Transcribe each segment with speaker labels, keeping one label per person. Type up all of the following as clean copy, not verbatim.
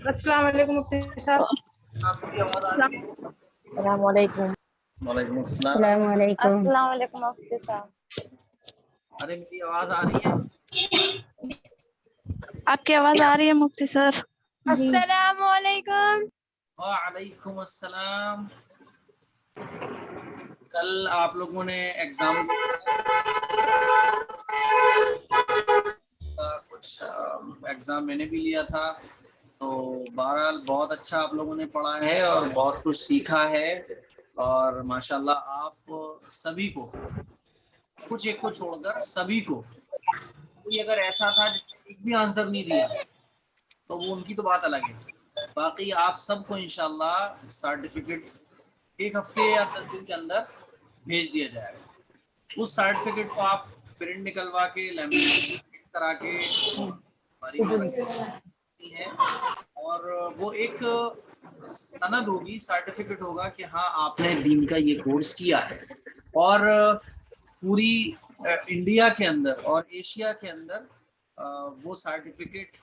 Speaker 1: السلام علیکم مفتی صاحب.
Speaker 2: السلام علیکم.
Speaker 3: وعلیکم السلام.
Speaker 4: السلام علیکم.
Speaker 2: السلام علیکم مفتی صاحب.
Speaker 3: ارے میری آواز آ رہی ہے؟
Speaker 5: آپ کی آواز آ رہی ہے مفتی سر؟
Speaker 4: السلام علیکم.
Speaker 3: وعلیکم السلام. کل آپ لوگوں نے ایگزام کچھ ایگزام میں نے بھی لیا تھا، تو بہرحال بہت اچھا آپ لوگوں نے پڑھا ہے اور بہت کچھ سیکھا ہے، اور ماشاءاللہ آپ سبھی کو، کچھ ایک کو چھوڑ کر سبھی کو، کوئی اگر ایسا تھا جس نے ایک بھی آنسر نہیں دیا تو وہ ان کی تو بات الگ ہے، باقی آپ سب کو انشاءاللہ سرٹیفکیٹ ایک ہفتے یا 10 دن کے اندر بھیج دیا جائے گا. اس سرٹیفکیٹ کو آپ پرنٹ نکلوا کے لیمینیٹ کرا کے ہماری میں رکھ سکتی ہیں، اور وہ ایک سند ہوگی، سرٹیفکیٹ ہوگا کہ ہاں آپ نے دین کا یہ کورس کیا ہے. اور پوری انڈیا کے اندر اور ایشیا کے اندر وہ سرٹیفکیٹ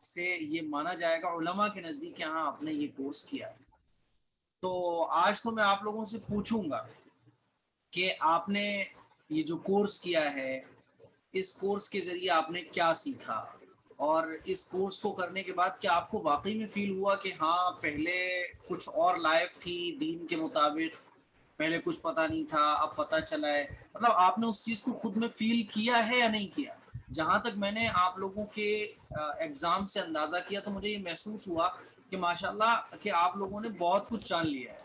Speaker 3: سے یہ مانا جائے گا علماء کے نزدیک کہ ہاں آپ نے یہ کورس کیا ہے. تو آج تو میں آپ لوگوں سے پوچھوں گا کہ آپ نے یہ جو کورس کیا ہے، اس کورس کے ذریعے آپ نے کیا سیکھا، اور اس کورس کو کرنے کے بعد کیا آپ کو واقعی میں فیل ہوا کہ ہاں پہلے کچھ اور لائف تھی دین کے مطابق، پہلے کچھ پتہ نہیں تھا اب پتہ چلا ہے، مطلب آپ نے اس چیز کو خود میں فیل کیا ہے یا نہیں کیا؟ جہاں تک میں نے آپ لوگوں کے ایگزام سے اندازہ کیا تو مجھے یہ محسوس ہوا کہ ماشاءاللہ کہ آپ لوگوں نے بہت کچھ جان لیا ہے.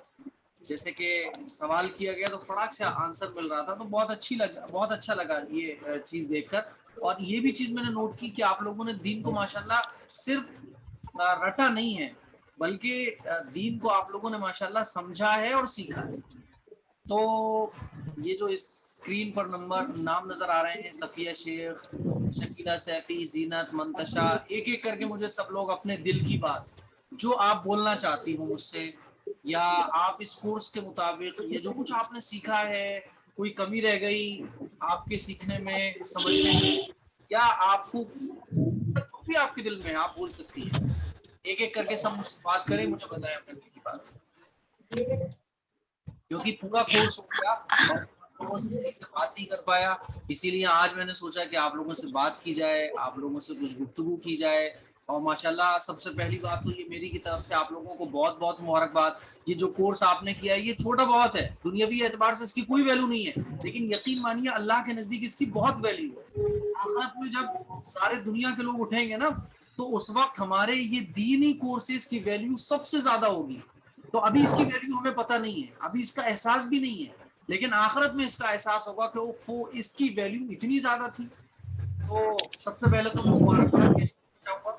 Speaker 3: جیسے کہ سوال کیا گیا تو فٹاک سے آنسر مل رہا تھا، تو بہت اچھا لگا یہ چیز دیکھ کر. اور یہ بھی چیز میں نے نوٹ کی کہ آپ لوگوں نے دین کو ماشاءاللہ صرف رٹا نہیں ہے، بلکہ دین کو آپ لوگوں نے ماشاءاللہ سمجھا ہے اور سیکھا ہے. تو یہ جو اس اسکرین پر نام نظر آ رہے ہیں، صفیہ شیخ، شکیلہ سیفی، زینت، منتشا، ایک ایک کر کے مجھے سب لوگ اپنے دل کی بات جو آپ بولنا چاہتی ہوں مجھ سے، یا آپ اس کورس کے مطابق یہ جو کچھ آپ نے سیکھا ہے، کوئی کمی رہ گئی آپ کے سیکھنے میں، سمجھنے میں، یا آپ کو جو بھی آپ کے دل میں ہے آپ بول سکتی ہیں. ایک ایک کر کے سب مجھ سے بات کریں، مجھے بتائیں اپنے دل کی بات، کیونکہ پورا کورس ہو گیا اور آپ لوگوں سے صحیح سے بات نہیں کر پایا، اسی لیے آج میں نے سوچا کہ آپ لوگوں سے بات کی جائے، آپ لوگوں سے کچھ گفتگو کی جائے. اور ماشاءاللہ سب سے پہلی بات تو یہ میری کی طرف سے آپ لوگوں کو بہت بہت مبارکباد. یہ جو کورس آپ نے کیا ہے یہ چھوٹا بہت ہے، دنیاوی اعتبار سے اس کی کوئی ویلیو نہیں ہے، لیکن یقین مانیے اللہ کے نزدیک اس کی بہت ویلیو ہے. آخرت میں جب سارے دنیا کے لوگ اٹھیں گے نا تو اس وقت ہمارے یہ دینی کورسز کی ویلیو سب سے زیادہ ہوگی. تو ابھی اس کی ویلیو ہمیں پتہ نہیں ہے، ابھی اس کا احساس بھی نہیں ہے، لیکن آخرت میں اس کا احساس ہوگا کہ وہ اس کی ویلیو اتنی زیادہ تھی. تو سب سے پہلے تو میں مبارکباد چاہوں گا،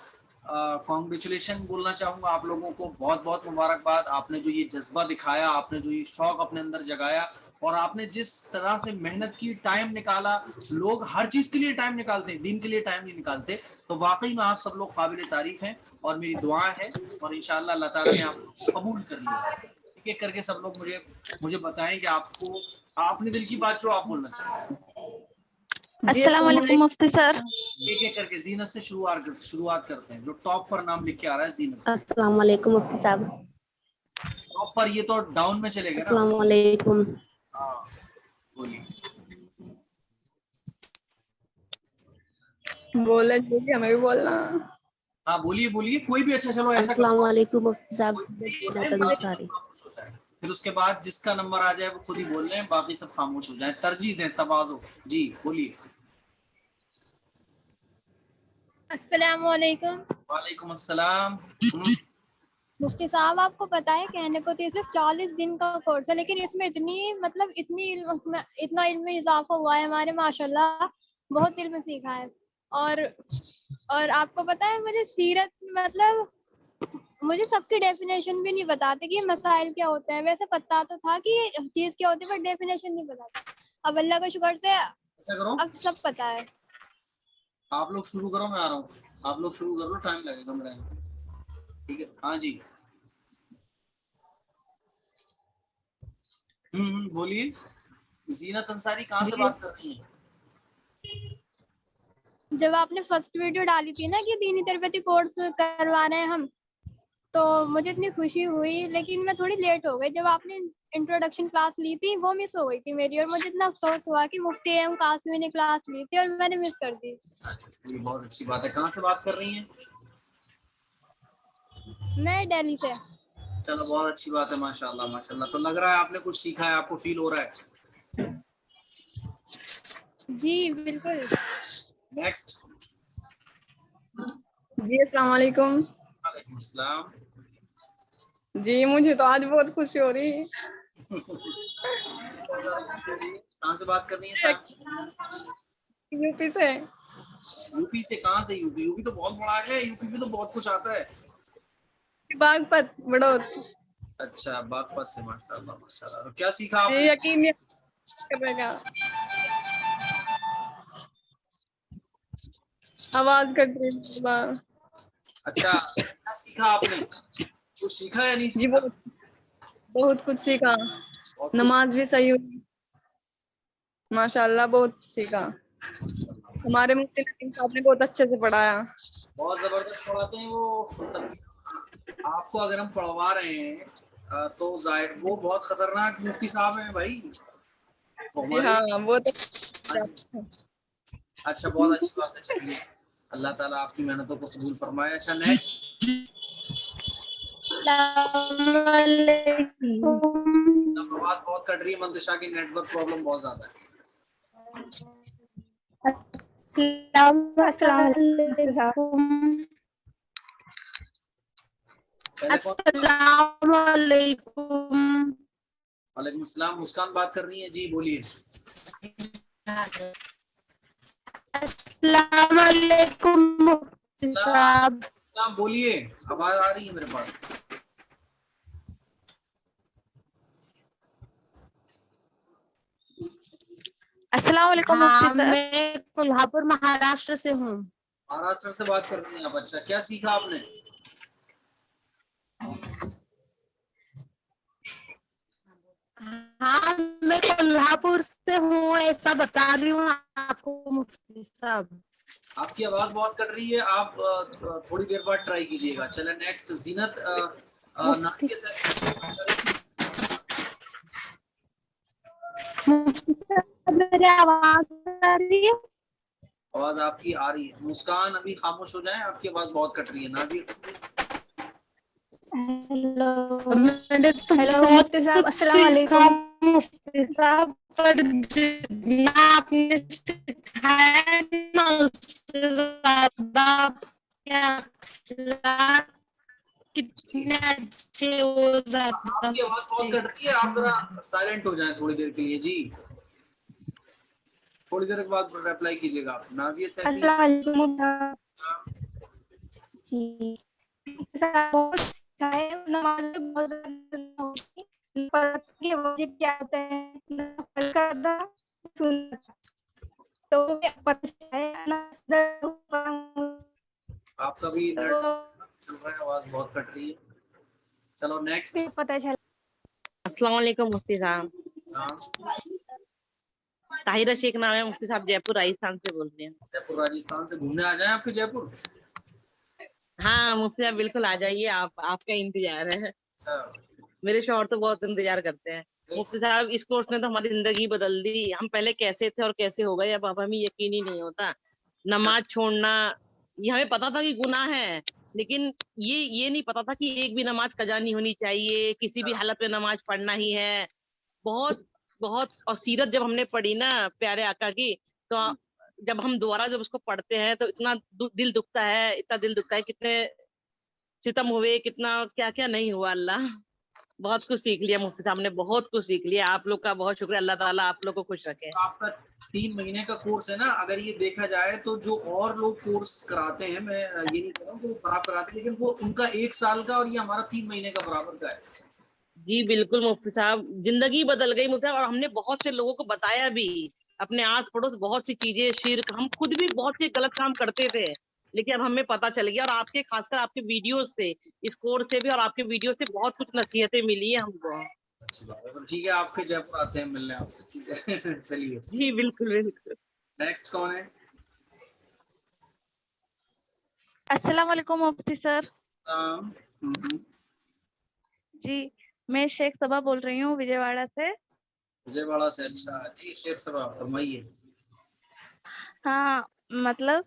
Speaker 3: کانگریچولیشن بولنا چاہوں گا آپ لوگوں کو، بہت بہت مبارکباد. آپ نے جو یہ جذبہ دکھایا، آپ نے جو یہ شوق اپنے اندر جگایا، اور آپ نے جس طرح سے محنت کی، ٹائم نکالا. لوگ ہر چیز کے لیے ٹائم نکالتے ہیں، دین کے لیے ٹائم نہیں نکالتے. تو واقعی میں آپ سب لوگ قابل تعریف ہیں، اور میری دعا ہے اور انشاءاللہ اللہ تعالیٰ نے آپ کو قبول کر لیا. ایک ایک کر کے سب لوگ مجھے بتائیں کہ آپ کو اپنے دل کی بات جو آپ بولنا چاہیں.
Speaker 5: السلام علیکم مفتی سر.
Speaker 3: ایک ایک کر کے زینت سے شروعات کرتے ہیں. جو ٹاپ پر نام لکھ کے آ رہا ہے زینت.
Speaker 4: السلام علیکم مفتی صاحب.
Speaker 3: ٹاپ پر، یہ تو ڈاؤن میں چلے گا نا.
Speaker 4: السلام علیکم.
Speaker 3: ہاں بولیے.
Speaker 1: بولے جی ہمیں بھی بولنا.
Speaker 3: ہاں بولیے کوئی بھی. اچھا چلو ایسا
Speaker 4: السلام
Speaker 3: کرو،
Speaker 4: علیکم مفتی صاحب.
Speaker 3: باقی سب خاموش ہو جائیں. پھر اس کے بعد جس کا نمبر آ جائے وہ خود ہی بول رہے ہیں، باقی سب خاموش ہو جائیں، ترجیح دیں، تواضع. جی بولیے.
Speaker 4: السلام علیکم.
Speaker 3: وعلیکم السلام.
Speaker 4: مفتی صاحب آپ کو پتا ہے کہنے کو تو یہ صرف 40 دن کا کورس ہے، لیکن اس میں اتنا علم میں اضافہ ہوا ہے ہمارے، ماشاءاللہ بہت علم سیکھا ہے. اور آپ کو پتا ہے مجھے سیرت مجھے سب کی ڈیفینیشن بھی نہیں بتاتے کہ یہ مسائل کیا ہوتے ہیں. ویسے پتا تو تھا کہ یہ چیز کیا ہوتی ہے، پر ڈیفینیشن نہیں بتاتا. اب اللہ کا شکر سے
Speaker 3: ایسا کرو،
Speaker 4: اب سب پتا ہے.
Speaker 3: آپ لوگ شروع کرو، میں آ رہا ہوں. آپ لوگ شروع کر لو، ٹائم لگے گا میرا. ٹھیک ہے. ہاں جی. بولیے. زینت انصاری کہاں سے بات کر رہی ہیں؟
Speaker 4: جب آپ نے فرسٹ ویڈیو ڈالی تھی نا کہ دینی تربیتی کورس کروا رہے ہیں ہم، تو مجھے اتنی خوشی ہوئی، لیکن میں تھوڑی لیٹ ہو گئی. جب آپ نے انٹروڈکشن کلاس لی تھی وہ مس ہو گئی تھی میری، اور مجھے اتنا افسوس ہوا کہ مفتی ایم قاسمی نے کلاس لی تھی اور میں نے مس کر دی.
Speaker 3: اچھا یہ بہت اچھی بات ہے. کہاں سے بات کر رہی ہیں؟
Speaker 4: میں دہلی سے.
Speaker 3: چلو بہت اچھی بات ہے، ماشاء اللہ ماشاء اللہ. تو لگ رہا ہے آپ نے کچھ سیکھا ہے، آپ کو فیل ہو رہا ہے.
Speaker 4: جی بالکل.
Speaker 3: نیکسٹ.
Speaker 1: جی السلام علیکم.
Speaker 3: وعلیکم السلام.
Speaker 1: جی مجھے تو آج بہت خوشی ہو رہی ہے.
Speaker 3: کہاں سے بات کر رہی ہیں صاحب؟
Speaker 1: یو پی سے.
Speaker 3: یو پی سے؟ کہاں سے یو پی؟ یو پی تو بہت بڑا ہے، یو پی میں تو بہت کچھ آتا ہے.
Speaker 1: باغپت بڑوت.
Speaker 3: اچھا باغپت سے، ماشاء اللہ ماشاء اللہ. کیا سیکھا آپ
Speaker 1: جی
Speaker 3: نے؟
Speaker 1: یقین نہیں کرے گا. آواز کٹ رہی ہے.
Speaker 3: اچھا کیا سیکھا آپ نے؟ کچھ سیکھا یا نہیں
Speaker 1: جی
Speaker 3: سیکھا؟
Speaker 1: بہت کچھ سیکھا.
Speaker 3: بہت کچھ
Speaker 1: نماز بھی صحیح ہوئی ماشاء اللہ، بہت سیکھا. ہمارے مفتی نعیم صاحب نے بہت اچھے سے پڑھایا.
Speaker 3: بہت زبردست پڑھاتے ہیں وہ. آپ کو اگر ہم پڑھوا رہے ہیں تو ظاہر وہ بہت خطرناک مفتی صاحب ہیں بھائی.
Speaker 1: جی ہاں وہ تو.
Speaker 3: اچھا بہت اچھی بات ہے. چلیے اللہ تعالیٰ آپ کی محنتوں کو قبول فرمائے. اچھا نیکسٹ.
Speaker 2: السلام علیکم.
Speaker 3: آواز بہت کٹ رہی ہے منتشا کی، نیٹ ورک پرابلم بہت زیادہ ہے.
Speaker 2: السلام علیکم.
Speaker 3: پہلے کون؟
Speaker 2: السلام علیکم.
Speaker 3: وعلیکم السلام. مسکان بات کر رہی ہیں جی، بولیے.
Speaker 2: السلام علیکم مفتی صاحب.
Speaker 3: السلام بولیے، آواز آ رہی ہے میرے پاس.
Speaker 5: السلام علیکم مفتی
Speaker 2: ہاں
Speaker 5: سر.
Speaker 2: میں کولہاپور مہاراشٹر سے ہوں.
Speaker 3: مہاراشٹر سے بات کر رہی ہیں آپ. اچھا کیا سیکھا آپ نے؟
Speaker 2: ہاں میں کولہاپور سے ہوں، ایسا بتا رہی ہوں آپ کو مفتی صاحب.
Speaker 3: آپ کی آواز بہت کٹ رہی ہے، آپ تھوڑی دیر بعد ٹرائی کیجیے گا. چلے نیکسٹ. زینت
Speaker 2: مفتی
Speaker 3: نازیہ سے بات کریں.
Speaker 2: صاحب میری آواز آ رہی ہے؟
Speaker 3: آواز آپ کی آ رہی ہے. مسکان ابھی خاموش ہو جائیں، آپ کی آواز بہت کٹ رہی ہے. نازیہ
Speaker 4: ہیلو مفتی صاحب السلام علیکم.
Speaker 2: مفتی صاحب پر جتنا آپ نے سکھایا نا اس سے زیادہ کیا اخلاق کتنے اچھے وہ
Speaker 3: آپ
Speaker 2: زیادہ
Speaker 3: کی آواز بہت کٹ رہی ہے، آپ ذرا سائلنٹ ہو جائیں تھوڑی دیر کے لیے جی. تھوڑی دیر کے بعد ریپلائی کیجیے گا آپ. نازیہ سیفی.
Speaker 4: السلام علیکم. جی بہت سکھائے، نماز میں بہت زیادہ ہوتی ہے، واجب کیا ہوتا ہے، نفل کا ادا، سنت. تو پتہ ہے
Speaker 3: آپ کا بھی نیٹ
Speaker 4: تو
Speaker 3: چل رہا ہے، آواز بہت کٹ رہی ہے. چلو نیکسٹ.
Speaker 4: پتہ چلا.
Speaker 6: السلام علیکم مفتی صاحب.
Speaker 3: ہاں
Speaker 6: طاہرہ شیخ نام ہے مفتی صاحب، جے پور راجستھان سے بول رہے ہیں.
Speaker 3: جے پور راجستھان سے گھومنے آ جائیں آپ کے جے پور.
Speaker 6: ہاں مفتی صاحب بالکل آ جائیے، آپ کا انتظار ہے.
Speaker 3: اچھا
Speaker 6: میرے شوہر تو بہت انتظار کرتے ہیں. مفتی صاحب اس کورس نے تو ہماری زندگی بدل دی. ہم پہلے کیسے تھے اور کیسے ہو گئے، اب ہمیں یقین ہی نہیں ہوتا. نماز چھوڑنا یہ ہمیں پتا تھا کہ گناہ ہے، لیکن یہ نہیں پتا تھا کہ ایک بھی نماز قضا نہیں ہونی چاہیے، کسی بھی حالت میں نماز پڑھنا ہی ہے. بہت بہت. اور سیرت جب ہم نے پڑھی نا پیارے آقا کی، تو جب ہم دوبارہ جب اس کو پڑھتے ہیں تو اتنا دل دکھتا ہے، اتنا دل دکھتا ہے. کتنے ستم ہوئے، کتنا کیا کیا نہیں ہوا. اللہ بہت کچھ سیکھ لیا مفتی صاحب نے، بہت کچھ سیکھ لیا. آپ لوگ کا بہت شکریہ. اللہ تعالیٰ آپ لوگ کو خوش رکھے.
Speaker 3: آپ کا 3 مہینے کا کورس ہے نا، اگر یہ دیکھا جائے تو جو اور لوگ کورس کراتے ہیں، میں یہ نہیں کہہ رہا ہوں کہ وہ خراب کراتے ہیں، لیکن وہ ان کا 1 سال کا اور یہ ہمارا 3 مہینے کا برابر کا ہے.
Speaker 6: جی بالکل مفتی صاحب، زندگی بدل گئی مفتی صاحب. اور ہم نے بہت سے لوگوں کو بتایا بھی، اپنے آس پڑوس بہت سی چیزیں، شرک، ہم خود بھی بہت سے غلط کام کرتے تھے، لیکن اب ہمیں پتہ چل گیا. اور آپ کے خاص کر آپ کے ویڈیوز سے، اس کورس سے بھی اور آپ کے ویڈیو سے بہت کچھ نصیحتیں ملی ہیں ہم کو.
Speaker 3: اچھی بات ہے. ٹھیک ہے آپ کے جے پور آتے ہیں ملنے آپ سے. ٹھیک ہے چلیے
Speaker 6: جی بالکل بالکل.
Speaker 3: نیکسٹ کون ہے؟
Speaker 5: अस्सलाम वालेकुम मुफ्ती सर।
Speaker 3: हम्म,
Speaker 5: जी, मैं शेख सबा बोल रही हूँ विजयवाड़ा से।
Speaker 3: विजयवाड़ा से। अच्छा जी, शेख साहब फरमाइए।
Speaker 5: हाँ, मतलब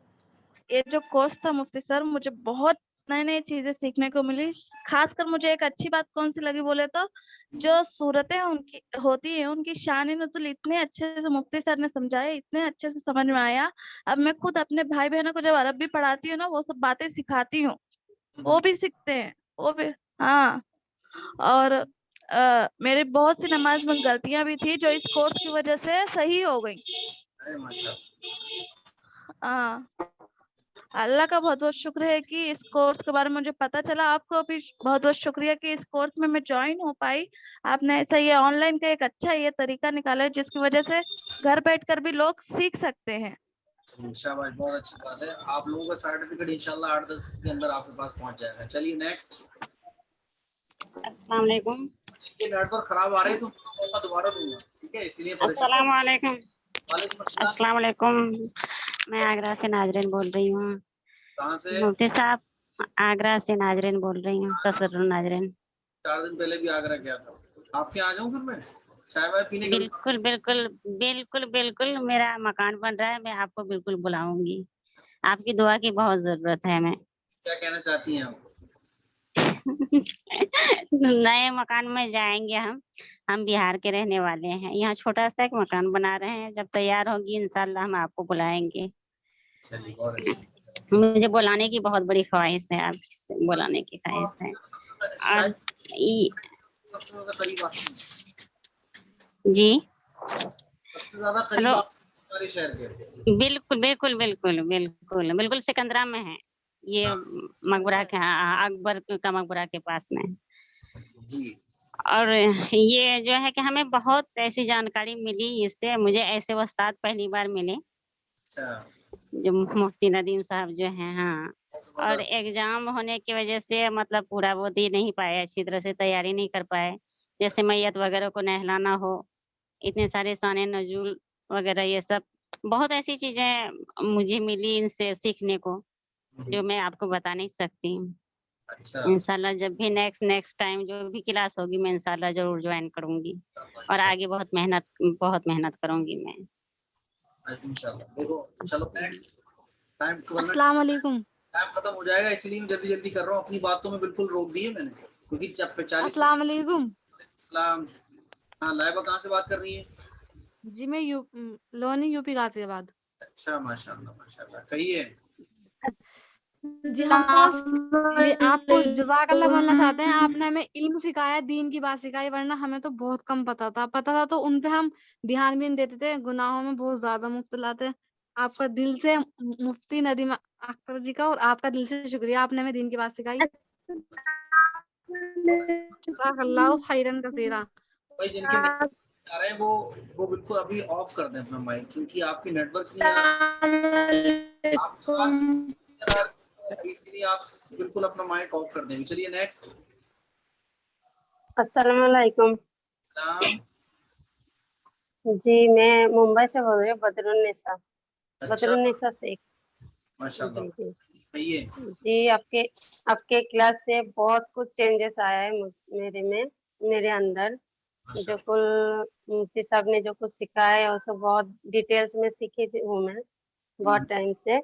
Speaker 5: ये जो कोर्स था मुफ्ती सर, मुझे बहुत नई नई चीजें सीखने को मिली। खासकर मुझे एक अच्छी बात कौन सी लगी बोले तो, जो सूरतें उनकी होती है, उनकी शान नज़ुल इतने अच्छे से मुफ्ती सर ने समझाए, इतने अच्छे से समझ में आया। अब मैं खुद अपने भाई बहनों को जब अरबी पढ़ाती हूँ ना, वो सब बातें सिखाती हूँ, वो भी सीखते हैं, वो भी। हाँ, और मेरी बहुत सी नमाज में गलतियां भी थी, जो इस कोर्स की वजह से सही हो गई।
Speaker 3: अरे माशाल्लाह।
Speaker 5: हाँ, अल्लाह का बहुत बहुत शुक्र है कि इस कोर्स के बारे में मुझे पता चला। आपको भी बहुत बहुत शुक्रिया कि इस कोर्स में मैं ज्वाइन हो पाई। आपने ऐसा ये ऑनलाइन का एक अच्छा ये तरीका निकाला है, जिसकी वजह से घर बैठकर भी लोग सीख सकते हैं।
Speaker 3: शाबाश, बहुत अच्छी बात है। आप लोगों का सर्टिफिकेट इंशाल्लाह 8-10 के अंदर आपके पास पहुंच जाएगा। चलिए नेक्स्ट।
Speaker 7: अस्सलाम वालेकुम।
Speaker 3: ये नेटवर्क खराब आ रही है तो मौका दोबारा दूंगा, ठीक है, इसलिए परेशान।
Speaker 7: अस्सलाम वालेकुम।
Speaker 3: वालेकुम अस्सलाम।
Speaker 7: अस्सलाम वालेकुम। मैं आगरा से नाजरीन बोल रही हूँ।
Speaker 3: कहाँ से?
Speaker 7: मुफ्ती साहब, आगरा से नाजरीन बोल रही हूँ, तसर्रुन नाजरीन।
Speaker 3: 4 दिन पहले भी आगरा गया था। आपके यहाँ आ जाऊँ फिर मैं चाय वाय पीने के लिए?
Speaker 7: बिल्कुल बिल्कुल बिल्कुल बिल्कुल, मेरा मकान बन रहा है, मैं आपको बिल्कुल बुलाऊंगी। आपकी दुआ की बहुत जरूरत है हमें।
Speaker 3: क्या कहना चाहती हैं आप?
Speaker 7: नए मकान में जाएंगे हम बिहार के रहने वाले हैं। यहाँ छोटा सा एक मकान बना रहे हैं, जब तैयार होगी इंशाल्लाह हम आपको बुलाएंगे।
Speaker 3: चलिए बहुत अच्छा।
Speaker 7: मुझे बुलाने की बहुत बड़ी ख्वाहिश है, आपसे बुलाने की ख्वाहिश है। और
Speaker 3: सबसे ज्यादा करीब आती हैं।
Speaker 7: जी,
Speaker 3: सबसे ज्यादा करीब
Speaker 7: हेलो,
Speaker 3: आप हमारे शहर के।
Speaker 7: बिल्कुल बिल्कुल बिल्कुल बिल्कुल बिल्कुल सिकंदरा में है ये मकबरा के, अकबर का मकबरा के पास में।
Speaker 3: जी।
Speaker 7: और ये जो है कि हमें बहुत ऐसी जानकारी मिली इससे, मुझे ऐसे उस्ताद पहली बार मिले
Speaker 3: अच्छा।
Speaker 7: जो मुफ्ती नदीम साहब जो हैं। हाँ, और एग्जाम होने की वजह से मतलब पूरा वो दे नहीं पाए, अच्छी तरह से तैयारी नहीं कर पाए। जैसे मैयत वगैरह को नहलाना हो, इतने सारे शान नजूल वगैरह, ये सब बहुत ऐसी चीजें मुझे मिली इनसे सीखने को, जो मैं आपको बता नहीं सकती।
Speaker 3: अच्छा।
Speaker 7: इंशाल्लाह जब भी नेक्स्ट टाइम जो भी क्लास होगी, मैं इंशाल्लाह जरूर ज्वाइन करूंगी और आगे बहुत मेहनत करूंगी मैं।
Speaker 3: इंशाल्लाह। देखो चलो नेक्स्ट टाइम,
Speaker 8: अस्सलाम वालेकुम।
Speaker 3: टाइम खत्म हो जाएगा, इसलिए मैं जल्दी जल्दी कर रहा हूँ। अपनी बातों में बिल्कुल रोक दी है मैंने, क्योंकि जब 40।
Speaker 8: अस्सलाम वालेकुम।
Speaker 3: इस्लाम। हाँ, लाइबा कहाँ से बात कर रही है?
Speaker 8: जी मैं लोनी यूपी गाजियाबाद।
Speaker 3: अच्छा माशाल्लाह माशाल्लाह, कहिए।
Speaker 8: जी हम बस ये आपको जज़ाकल्लाह बोलना चाहते हैं। आपने हमें इल्म सिखाया, दीन की बात सिखाई, वरना हमें तो बहुत कम पता था तो उन पे हम ध्यान भी नहीं देते थे, गुनाहों में बहुत ज्यादा मुब्तला थे। आपका दिल से मुफ्ती नदीम अख्तर जी का और आपका दिल से शुक्रिया, आपने हमें दीन की बात सिखाई। जज़ाकल्लाहु खैरन कसीरा।
Speaker 3: भाई जिनके नेटवर्क आ रहे हैं वो बिल्कुल अभी ऑफ कर दें अपना माइक, क्योंकि आपकी नेटवर्क नहीं आ रही, आपकी बात नहीं आ रही, इसलिए आप बिल्कुल अपना माइक ऑफ कर दें। चलिए नेक्स्ट।
Speaker 9: अस्सलाम वालेकुम।
Speaker 3: सलाम।
Speaker 9: जी मैं मुंबई से बोल रही हूँ, बदरुन्निसा,
Speaker 3: अच्छा
Speaker 9: बदरुन्निसा शेख।
Speaker 3: माशाल्लाह,
Speaker 9: जी जी
Speaker 3: कहिए।
Speaker 9: जी, आपके क्लास से बहुत कुछ चेंजेस आया है मेरे अंदर। जो कुल मुफ्ती साहब ने जो कुछ सिखाया है वो सब बहुत डिटेल्स में सीखी हूँ मैं बहुत टाइम से।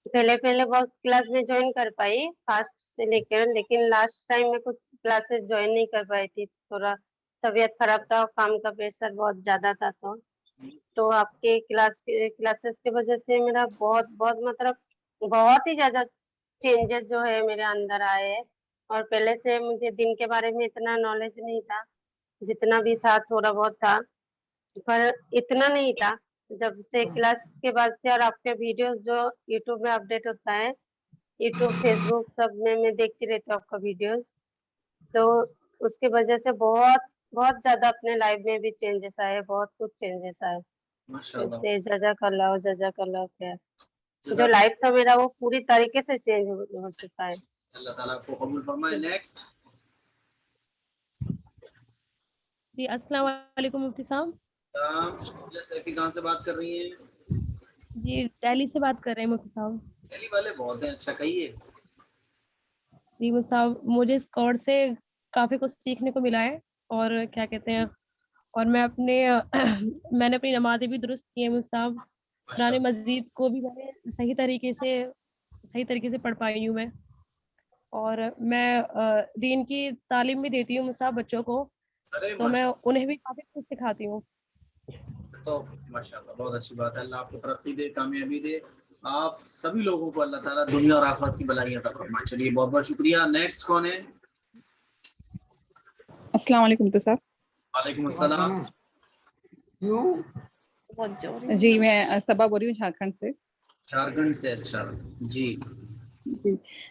Speaker 9: पहले पहले बहुत क्लास में ज्वाइन कर पाई फास्ट से लेकर, लेकिन लास्ट टाइम में कुछ क्लासेस ज्वाइन नहीं कर पाई थी, थोड़ा तबीयत खराब था और काम का प्रेशर बहुत ज्यादा था। तो आपके क्लासेस की वजह से मेरा बहुत बहुत मतलब बहुत ही ज्यादा चेंजेस जो है मेरे अंदर आए हैं। और पहले से मुझे दिन के बारे में इतना नॉलेज नहीं था, जितना भी था थोड़ा बहुत था, पर इतना नहीं था। जब से क्लास के बाद से और आपके वीडियोस जो यूट्यूब में अपडेट होता है, यूट्यूब फेसबुक सब में मैं देखती रहती हूँ आपका वीडियोस, तो उसके वजह से बहुत बहुत ज्यादा अपने लाइफ में भी चेंजेस आए, बहुत कुछ चेंजेस आए।
Speaker 3: माशाल्लाह।
Speaker 9: इससे जजाकल्लाह खैर। जो लाइफ था मेरा वो पूरी तरीके से चेंज हो चुका है।
Speaker 3: अल्लाह ताला आपको कबूल फरमाए। नेक्स्ट।
Speaker 10: जी अस्सलाम वालेकुम मुफ्ती साहब।
Speaker 3: सैफी कहाँ से बात कर रही हैं?
Speaker 10: जी दिल्ली से बात कर रहे हैं मुफ्ती साहब।
Speaker 3: دہلی والے بہت ہیں. اچھا کہیے.
Speaker 10: جی مفتی صاحب مجھے اس کورس سے کافی کچھ سیکھنے کو ملا ہے اور کیا کہتے ہیں اور میں نے اپنی نمازیں بھی درست کی ہیں مفتی صاحب. قرآن مجید کو بھی میں نے صحیح طریقے سے پڑھ پائی ہوں میں. اور میں دین کی تعلیم بھی دیتی ہوں مفتی صاحب بچوں کو,
Speaker 3: ارے
Speaker 10: تو میں انہیں بھی کافی کچھ سکھاتی ہوں.
Speaker 3: تو ماشاءاللہ بہت اچھی بات ہے. اللہ آپ کو ترقی دے, کامیابی دے. آپ سبھی لوگوں کو اللہ تعالیٰ دنیا اور آخرت کی بھلائی عطا فرمائے. چلیے بہت بہت شکریہ. نیکسٹ کون ہے؟
Speaker 11: السلام علیکم مفتی صاحب.
Speaker 3: وعلیکم السلام.
Speaker 11: جی میں صبا بول رہی ہوں جھارکھنڈ سے.
Speaker 3: جھارکھنڈ سے. اچھا جی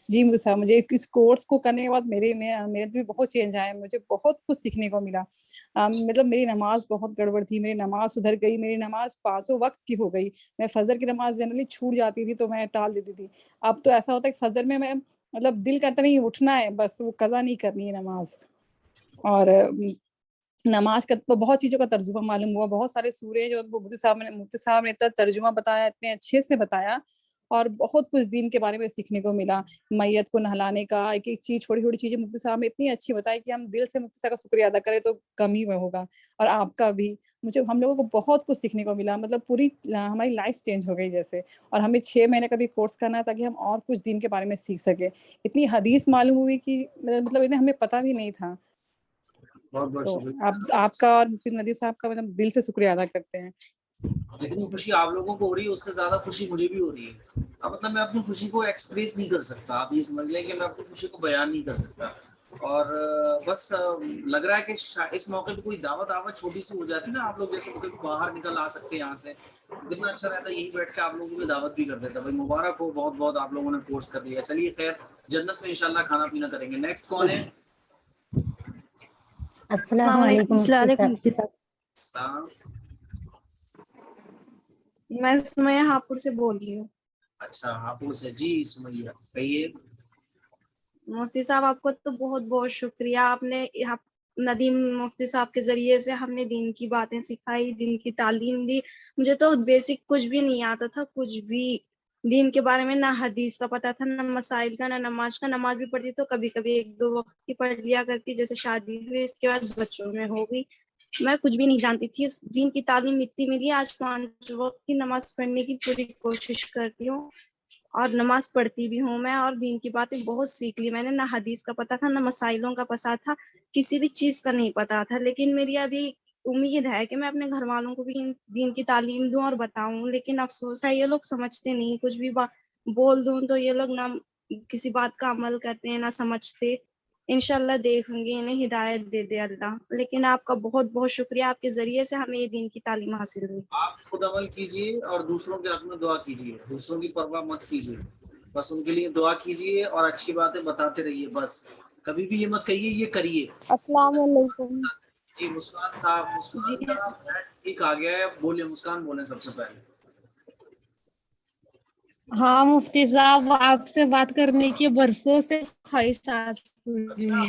Speaker 11: جی مفتی صاحب مجھے اس کورس کو کرنے کے بعد میرے بھی بہت چینج آیا. مجھے بہت کچھ سیکھنے کو ملا. مطلب میری نماز بہت گڑبڑ تھی, میری نماز سدھر گئی. میری نماز 5 وقت کی ہو گئی. میں فجر کی نماز جنرلی چھوٹ جاتی تھی تو میں ٹال دیتی تھی. اب تو ایسا ہوتا ہے کہ فجر میں مطلب دل کرتا نہیں اٹھنا ہے, بس وہ قضا نہیں کرنی ہے نماز. اور نماز کا تو بہت چیزوں کا ترجمہ معلوم ہوا. بہت سارے سورے جو مفتی صاحب نے اتنا ترجمہ بتایا, اتنے اچھے سے بتایا, اور بہت کچھ دین کے بارے میں سیکھنے کو ملا. میت کو نہلانے کا ایک ایک چیز, چھوٹی چھوٹی چیزیں مفتی صاحب نے اتنی اچھی بتائی کہ ہم دل سے مفتی صاحب کا شکریہ ادا کریں تو کم ہی ہوگا. اور آپ کا بھی, ہم لوگوں کو بہت کچھ سیکھنے کو ملا. مطلب پوری ہماری لائف چینج ہو گئی جیسے. اور ہمیں 6 مہینے کا بھی کورس کرنا ہے تاکہ ہم اور کچھ دین کے بارے میں سیکھ سکیں. اتنی حدیث معلوم ہوئی کہ مطلب انہیں ہمیں پتہ بھی نہیں تھا.
Speaker 3: بہت بہت
Speaker 11: تو
Speaker 3: شکریہ.
Speaker 11: آپ کا اور مفتی ندیم صاحب کا مطلب دل سے شکریہ ادا کرتے ہیں.
Speaker 3: جتنی خوشی آپ لوگوں کو ہو رہی ہے اس سے زیادہ خوشی مجھے بھی ہو رہی ہے. اب مطلب میں اپنی خوشی کو ایکسپریس نہیں کر سکتا. آپ یہ سمجھ لیں کہ میں اپنی خوشی کو بیان نہیں کر سکتا. اور بس لگ رہا ہے کہ اس موقع پہ کوئی دعوت چھوٹی سی ہو جاتی نا, آپ لوگ جیسے باہر نکل آ سکتے ہیں یہاں سے, کتنا اچھا رہتا ہے یہیں بیٹھ کے آپ لوگوں کی دعوت بھی کر دیتا. بھائی مبارک ہو, بہت بہت آپ لوگوں نے کورس کر لیا. چلیے خیر, جنت میں انشاءاللہ کھانا پینا کریں گے. نیکسٹ کون ہے؟
Speaker 12: السلام علیکم مفتی صاحب.
Speaker 3: السلام.
Speaker 12: میں سمیہ ہاپوڑ سے بول رہی ہوں.
Speaker 3: اچھا ہاپوڑ سے. جی سمیہ کہیے.
Speaker 12: مفتی صاحب آپ کو تو بہت بہت شکریہ. آپ نے ندیم مفتی صاحب کے ذریعے سے ہم نے دین کی باتیں سکھائی, دین کی تعلیم دی. مجھے تو بیسک کچھ بھی نہیں آتا تھا, کچھ بھی دین کے بارے میں. نہ حدیث کا پتہ تھا, نہ مسائل کا, نہ نماز کا. نماز بھی پڑھتی تو کبھی کبھی 1-2 وقت کی پڑھ لیا کرتی, جیسے شادی ہوئی اس کے بعد بچوں میں ہو گئی. میں کچھ بھی نہیں جانتی تھی. دین کی تعلیم اتنی ملی, آج 5 وقت کی نماز پڑھنے کی پوری کوشش کرتی ہوں اور نماز پڑھتی بھی ہوں میں. اور دین کی باتیں بہت سیکھ لی میں نے. نہ حدیث کا پتہ تھا, نہ مسائلوں کا پتہ تھا, کسی بھی چیز کا نہیں پتا تھا. لیکن میری ابھی امید ہے کہ میں اپنے گھر والوں کو بھی دین کی تعلیم دوں اور بتاؤں. لیکن افسوس ہے یہ لوگ سمجھتے نہیں. کچھ بھی بول دوں تو یہ لوگ نہ کسی بات کا عمل کرتے ہیں, نہ سمجھتے. انشاءاللہ دیکھوں گی, انہیں ہدایت دے دے اللہ. لیکن آپ کا بہت بہت شکریہ, آپ کے ذریعے سے ہمیں یہ دین کی تعلیم حاصل ہوئی.
Speaker 3: آپ خود عمل کیجیے اور دوسروں کے حق میں دعا کیجیے. دوسروں کی پرواہ مت کیجیے, بس ان کے لیے دعا کیجیے اور اچھی باتیں بتاتے رہیے. بس کبھی بھی یہ مت کہیے یہ کریے.
Speaker 4: السلام علیکم.
Speaker 3: جی مسکان صاحب,
Speaker 12: جی
Speaker 3: مسکان کا ٹھیک آ گیا ہے. بولے مسکان, بولیں سب سے پہلے.
Speaker 2: ہاں مفتی صاحب, آپ سے بات کرنے کی برسوں سے خواہشات ہوئی.
Speaker 3: اچھا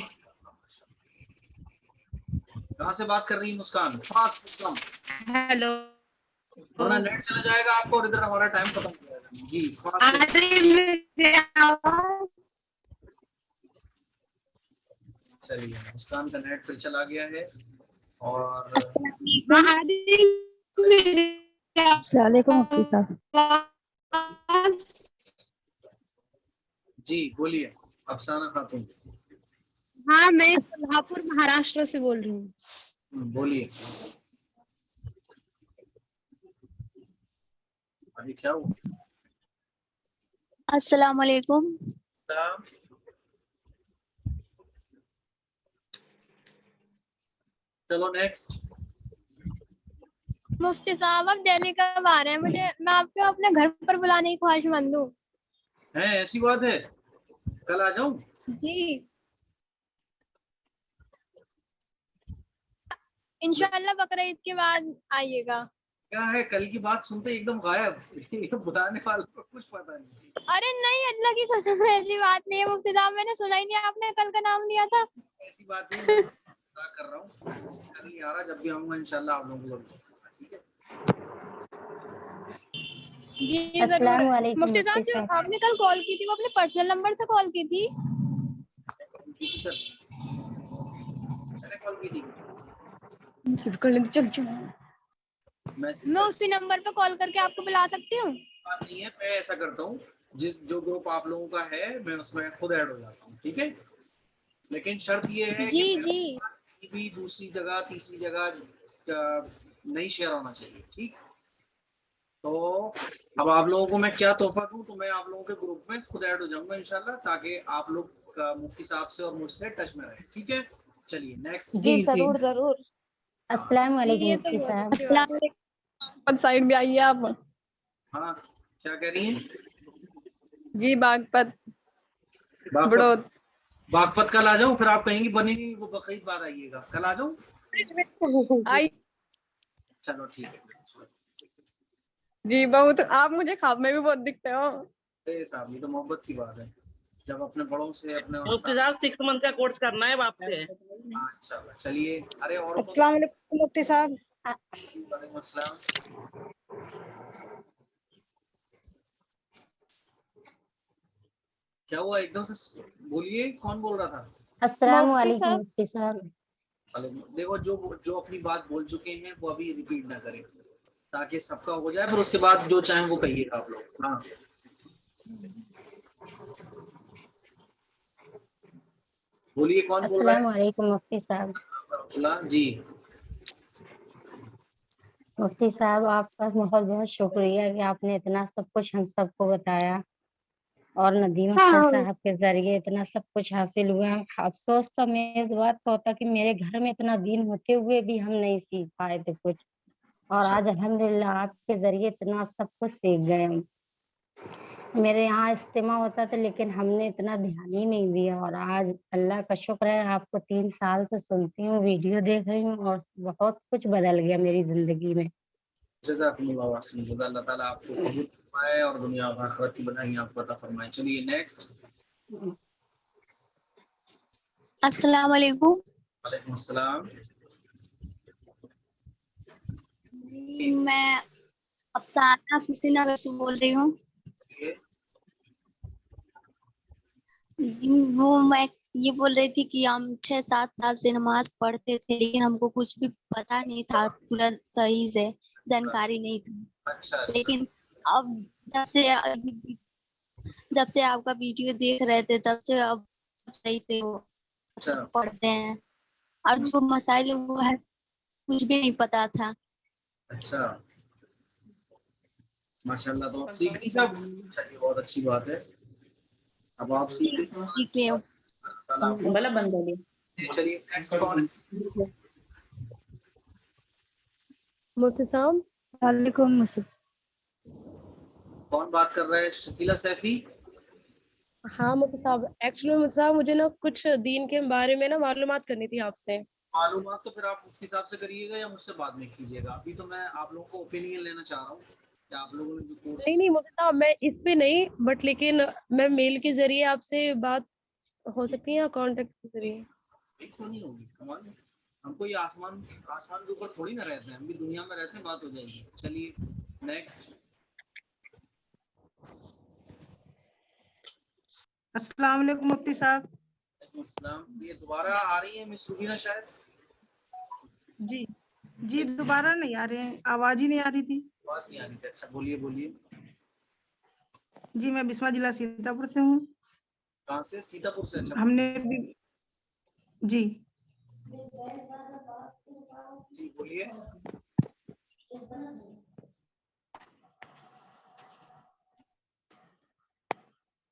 Speaker 3: کہاں سے بات کر رہی ہیں مسکان؟
Speaker 2: ہیلو,
Speaker 3: ورنہ نیٹ چلا جائے گا آپ کو اور ادھر ہمارا ٹائم ختم ہو جائے گا. جی چلیے, مسکان کا نیٹ پھر چلا گیا ہے. اور
Speaker 12: السلام علیکم مفتی صاحب.
Speaker 3: جی بولیے افسانہ خاتون.
Speaker 2: ہاں میں کولہاپور مہاراشٹر سے بول رہی ہوں.
Speaker 3: بولیے ابھی کیا ہوا؟
Speaker 4: السلام علیکم.
Speaker 3: چلو نیکسٹ.
Speaker 4: مفتی صاحب آپ دہلی کب آ رہے ہیں؟ میں آپ کو اپنے گھر پر بلانے کی خواہش مند ہوں.
Speaker 3: ہے ایسی بات ہے, کل آ جاؤں؟
Speaker 4: جی انشاءاللہ بقرعید کے بعد آئیے گا.
Speaker 3: کیا ہے کل کی بات سنتے ایک دم غائب. بلانے والوں کو کچھ پتا نہیں.
Speaker 4: ارے نہیں, اللہ کی قسم ایسی بات نہیں ہے مفتی صاحب, میں نے سنا ہی نہیں آپ نے کل کا نام لیا تھا.
Speaker 3: ایسی بات نہیں, میں کر رہا ہوں. کل نہیں آ رہا, جب بھی آؤں گا انشاءاللہ آپ لوگوں کو. ٹھیک ہے.
Speaker 4: जी जरूर।
Speaker 13: अस्सलाम वालेकुम
Speaker 4: मुफ्ती साहब
Speaker 13: मुफ्ती
Speaker 4: जो
Speaker 13: साहब।
Speaker 4: आपने कल कॉल की थी वो अपने पर्सनल नंबर से कॉल की थी?
Speaker 1: कर लेते, चल चल।
Speaker 4: मैं उसी नंबर पे कॉल करके आपको बुला सकती हूँ?
Speaker 3: बात नहीं है, मैं ऐसा करता हूँ, जो ग्रुप आप लोगों का है मैं उसमें खुद ऐड हो जाता हूँ, ठीक है। लेकिन शर्त ये है
Speaker 4: जी
Speaker 3: कि
Speaker 4: जी
Speaker 3: कहीं भी दूसरी जगह तीसरी जगह नहीं शेयर होना चाहिए, ठीक। तो अब आप लोगों को मैं क्या तोहफा दूं, तो मैं आप लोगों के ग्रुप में खुद ऐड हो जाऊंगा इंशाल्लाह, ताकि आप लोग मुफ्ती साहब से और मुझसे टच में रहे, ठीक है। चलिए नेक्स्ट।
Speaker 5: जी जरूर जरूर।
Speaker 13: अस्सलाम
Speaker 4: जी,
Speaker 13: वालेकुम
Speaker 4: ये तो
Speaker 13: मुफ्ती
Speaker 4: बहुत
Speaker 13: साहब।
Speaker 4: अच्छी बात है।
Speaker 1: बागपत साइड में आइए आप।
Speaker 3: हाँ क्या कह रही हैं?
Speaker 1: जी बागपत
Speaker 3: बागपत
Speaker 1: बड़ौद।
Speaker 3: बागपत कल आ जाऊं, फिर आप कहेंगी बनी नहीं, वो बकरीद बाद आइएगा, कल आ जाऊं।
Speaker 1: आई
Speaker 3: चलो ठीक है।
Speaker 1: जी, बहुत आप मुझे ख्वाब में भी बहुत दिखते हो।
Speaker 3: साहब ये तो मोहब्बत की बात है, जब अपने बड़ों से अपने
Speaker 6: मुफ्ती साहब 6 मंथ का कोर्स करना है बाप से।
Speaker 3: अच्छा चलिए। अरे और
Speaker 2: अस्सलाम वालेकुम मुफ्ती साहब।
Speaker 3: वालेकुम अस्सलाम। क्या हुआ, एकदम से बोलिए, कौन बोल रहा था?
Speaker 13: अस्सलाम
Speaker 5: मुफ्ती
Speaker 13: वालेकुम
Speaker 5: साहब।
Speaker 13: मुफ्ती साहब।
Speaker 3: देखो जो अपनी बात बोल चुके हैं वो अभी रिपीट ना करें, ताकि सबका हो जाए, फिर उसके बाद जो चाहें वो कहिएगा आप लोग। हाँ बोलिए, कौन बोल रहा
Speaker 13: अस्सलाम वालेकुम मुफ्ती साहब।
Speaker 3: है? जी
Speaker 13: मुफ्ती साहब आपका बहुत बहुत शुक्रिया कि आपने इतना सब कुछ हम सबको बताया और नदीम अख्तर साहब के जरिए इतना सब कुछ हासिल हुआ। अफसोस तो हमें इस बात का होता कि मेरे घर में इतना दीन होते हुए भी हम नहीं सीख पाए थे कुछ, और आज अल्हम्दुलिल्लाह आपके जरिए इतना सब कुछ सीख गए हम। मेरे यहाँ इज्तिमा होता था लेकिन हमने इतना ध्यान ही नहीं दिया, और आज अल्लाह का शुक्र है आपको 3 साल से सुनती हूँ, वीडियो देख रही हूँ, और बहुत कुछ बदल गया मेरी जिंदगी में।
Speaker 3: जज़ाकुमुल्लाह खैर। अल्लाह ताला आपको कबूल फरमाए और दुनिया और आखिरत की बधाई आपको अता फरमाए। चलिए नेक्स्ट।
Speaker 4: अस्सलाम वालेकुम।
Speaker 3: वालेकुम अस्सलाम।
Speaker 4: जी, मैं अफसाना कुशीनगर से बोल रही हूँ। वो मैं ये बोल रही थी कि हम 6-7 साल से नमाज पढ़ते थे, लेकिन हमको कुछ भी पता नहीं था, पूरा सही से जानकारी नहीं थी।
Speaker 3: अच्छा
Speaker 4: लेकिन अब जब से आपका वीडियो देख रहे थे तब से अब सब सही से वो पढ़ते हैं, और जो मसाइल वो है कुछ भी नहीं पता था।
Speaker 3: अच्छा माशाल्लाह, तो आप सीख गई सब। चलिए बहुत अच्छी बात है, अब आप सीख गई।
Speaker 14: बल्ब बंद हो गया।
Speaker 3: चलिए नेक्स्ट कौन है?
Speaker 10: मुफ्ती साहब।
Speaker 2: वालेकुम मुफ्ती।
Speaker 3: कौन बात कर रहा है? शकीला सैफी।
Speaker 10: हाँ मुफ्ती साहब, एक्चुअली मुफ्ती साहब मुझे ना कुछ दीन के बारे में ना मालूमात करनी थी आपसे।
Speaker 3: मालूमात तो फिर आप मुफ्ती साहब से करिएगा या मुझसे बाद में कीजिएगा। अभी तो मैं आप लोगों को ओपिनियन लेना चाह रहा हूँ कि आप लोगों ने जो कोर्स।
Speaker 10: नहीं नहीं मुफ्ती साहब, मैं इस पे नहीं, बट लेकिन मैं मेल के जरिए आपसे बात हो सकती है या कांटेक्ट के जरिए?
Speaker 3: क्यों नहीं होगी, हमारे हम कोई आसमान के ऊपर थोड़ी ना रहते हैं, हम भी दुनिया में रहते हैं, बात हो जाएगी। चलिए नेक्स्ट।
Speaker 2: अस्सलाम वालेकुम मुफ्ती साहब।
Speaker 3: अस्सलाम। ये दोबारा आ रही है मिस रुबीना शायद?
Speaker 2: जी जी दोबारा नहीं आ रहे हैं, आवाज ही नहीं आ रही थी।
Speaker 3: आवाज नहीं आ रही थी। अच्छा बोलिए बोलिए।
Speaker 2: जी मैं बिस्वा जिला सीतापुर से हूँ।
Speaker 3: कहाँ से? सीतापुर से। अच्छा
Speaker 2: हमने भी जी
Speaker 3: जी बोलिए।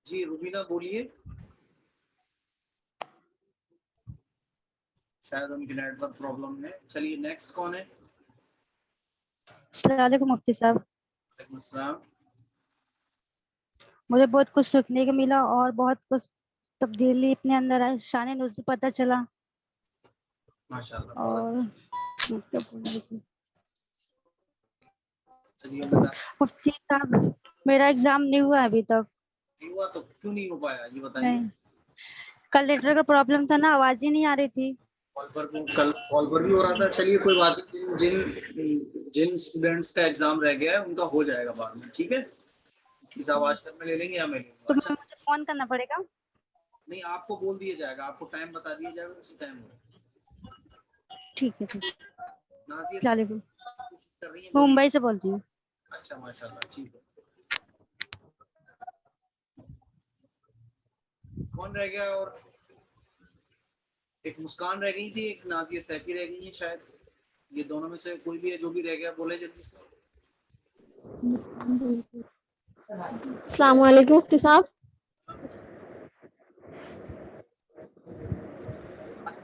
Speaker 3: जी रुबीना बोलिए। शायद उनकी नेटवर्क प्रॉब्लम है। चलिए नेक्स्ट कौन है?
Speaker 15: अस्सलाम वालेकुम मुफ्ती साहब।
Speaker 3: वालेकुम अस्सलाम।
Speaker 15: मुझे बहुत कुछ सीखने को मिला और बहुत कुछ तब्दीली अपने अंदर आई, शान नुज़ूल पता चला।
Speaker 3: माशाल्लाह।
Speaker 15: और
Speaker 3: चलिए
Speaker 15: मुफ्ती साहब मेरा एग्जाम नहीं हुआ अभी तक।
Speaker 3: नहीं हुआ तो क्यों नहीं हो पाया, ये बताइए।
Speaker 15: नहीं, कल लेटर का प्रॉब्लम था ना, आवाज ही नहीं आ रही थी।
Speaker 3: कल कॉल पर भी हो रहा था। चलिए कोई बात नहीं, जिन स्टूडेंट्स का एग्जाम रह गया है उनका हो जाएगा बाद में, ठीक है। इस आवाज कर में ले लेंगे या मैं ले
Speaker 15: तो
Speaker 3: लूंगा? अच्छा
Speaker 15: मुझे फोन करना पड़ेगा?
Speaker 3: नहीं, आपको बोल दिया जाएगा, आपको टाइम बता दिया जाएगा, उसी टाइम
Speaker 15: ठीक है, ठीक।
Speaker 3: नाजिया
Speaker 15: क्या
Speaker 3: से
Speaker 15: लिखूं?
Speaker 3: कोशिश कर रही है।
Speaker 15: मुंबई से बोलती हूँ।
Speaker 3: अच्छा माशाल्लाह, ठीक है। कौन रह गया? और एक मुस्कान रह गई थी, एक नाजिया सैफी रह गई है शायद। ये दोनों में से कोई भी है, जो भी रह गया बोले जल्दी से।
Speaker 16: अस्सलाम वालेकुम मुफ्ती साहब।